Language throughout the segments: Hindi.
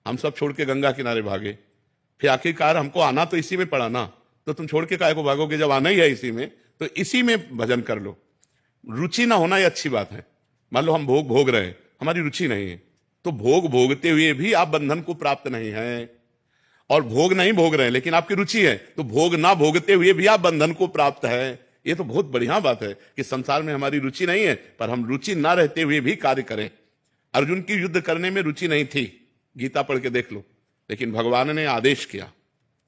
हम सब छोड़ के गंगा किनारे भागे, फिर आखिरकार हमको आना तो इसी में पड़ा ना, तो तुम छोड़ के काहे को भागोगे जब आना ही है इसी में, तो इसी में भजन कर लो। रुचि ना होना ये अच्छी बात है। मान लो हम भोग भोग रहे हैं, हमारी रुचि नहीं है, तो भोग भोगते हुए भी आप बंधन को प्राप्त नहीं है, और भोग नहीं भोग रहे हैं लेकिन आपकी रुचि है, तो भोग ना भोगते हुए भी आप बंधन को प्राप्त है। ये तो बहुत बढ़िया बात है कि संसार में हमारी रुचि नहीं है, पर हम रुचि ना रहते हुए भी कार्य करें। अर्जुन की युद्ध करने में रुचि नहीं थी, गीता पढ़ के देख लो, लेकिन भगवान ने आदेश किया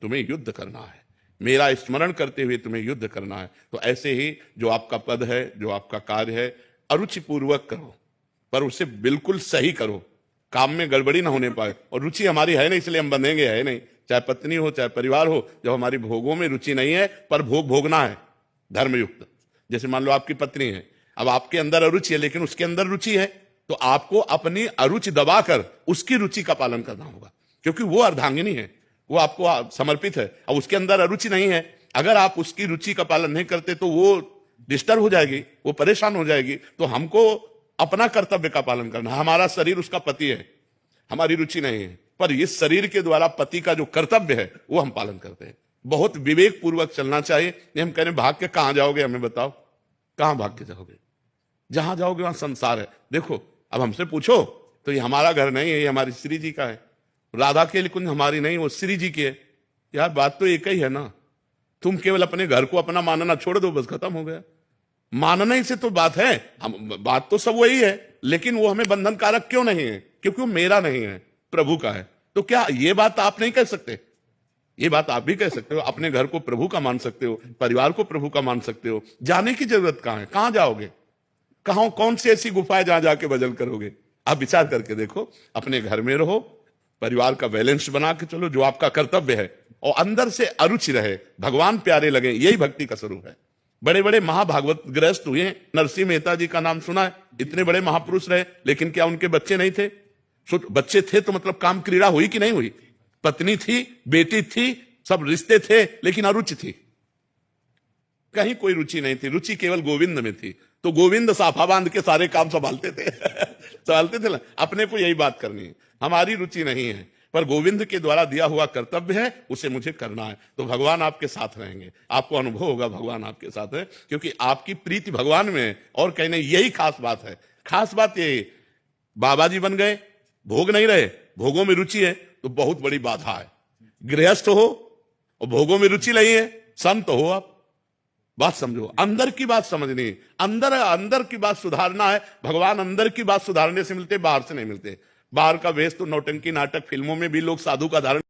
तुम्हें युद्ध करना है, मेरा स्मरण करते हुए तुम्हें युद्ध करना है। तो ऐसे ही जो आपका पद है, जो आपका कार्य है, अरुचिपूर्वक करो, पर उसे बिल्कुल सही करो, काम में गड़बड़ी ना होने पाए। और रुचि हमारी है नहीं, इसलिए हम बंधेंगे है नहीं, चाहे पत्नी हो चाहे परिवार हो। जब हमारी भोगों में रुचि नहीं है पर भोग भोगना है धर्मयुक्त, जैसे मान लो आपकी पत्नी है, अब आपके अंदर अरुचि है लेकिन उसके अंदर रुचि है, तो आपको अपनी अरुचि दबाकर उसकी रुचि का पालन करना होगा, क्योंकि वो अर्धांगिनी है, वो आपको समर्पित है। अब उसके अंदर अरुचि नहीं है, अगर आप उसकी रुचि का पालन नहीं करते तो वो डिस्टर्ब हो जाएगी, वो परेशान हो जाएगी। तो हमको अपना कर्तव्य का पालन करना है। हमारा शरीर उसका पति है, हमारी रुचि नहीं है, पर इस शरीर के द्वारा पति का जो कर्तव्य है वो हम पालन करते हैं। बहुत विवेक पूर्वक चलना चाहिए। नहीं हम कह रहे भाग के कहां जाओगे, हमें बताओ कहां भाग के जाओगे? जहां जाओगे वहां संसार है। देखो अब हमसे पूछो तो ये हमारा घर नहीं है, ये हमारी श्री जी का है। राधा के कुंज हमारी नहीं, वो श्री जी की है। यार बात तो एक ही है ना, तुम केवल अपने घर को अपना मानना छोड़ दो, बस खत्म हो गया। मानना ही से तो बात है, हम बात तो सब वही है, लेकिन वो हमें बंधन कारक क्यों नहीं है? क्योंकि वो मेरा नहीं है, प्रभु का है। तो क्या ये बात आप नहीं कह सकते? ये बात आप भी कह सकते हो, अपने घर को प्रभु का मान सकते हो, परिवार को प्रभु का मान सकते हो। जाने की जरूरत कहां है? कहां जाओगे? कहां कौन सी ऐसी गुफा है जहां जाके भजन करोगे? आप विचार करके देखो, अपने घर में रहो, परिवार का बैलेंस बना के चलो, जो आपका कर्तव्य है, और अंदर से अरुचि रहे, भगवान प्यारे लगे, यही भक्ति का स्वरूप है। बड़े बड़े महाभागवत ग्रस्त हुए, नरसिंह मेहता जी का नाम सुना है, इतने बड़े महापुरुष रहे, लेकिन क्या उनके बच्चे नहीं थे? बच्चे थे तो मतलब काम क्रीड़ा हुई कि नहीं हुई? पत्नी थी, बेटी थी, सब रिश्ते थे, लेकिन अरुचि थी, कहीं कोई रुचि नहीं थी। रुचि केवल गोविंद में थी, तो गोविंद साफा बांध के सारे काम संभालते थे संभालते थे ना। अपने को यही बात करनी है, हमारी रुचि नहीं है, पर गोविंद के द्वारा दिया हुआ कर्तव्य है, उसे मुझे करना है। तो भगवान आपके साथ रहेंगे, आपको अनुभव होगा भगवान आपके साथ है, क्योंकि आपकी प्रीति भगवान में है। और कहीं नहीं, यही खास बात है। खास बात ये, बाबा जी बन गए, भोग नहीं रहे, भोगों में रुचि है, तो बहुत बड़ी बाधा है। गृहस्थ हो और भोगों में रुचि नहीं है, संत हो आप। बात समझो, अंदर की बात समझनी, अंदर अंदर की बात सुधारना है। भगवान अंदर की बात सुधारने से मिलते, बाहर से नहीं मिलते। बाहर का वेश तो नौटंकी नाटक फिल्मों में भी लोग साधु का धारण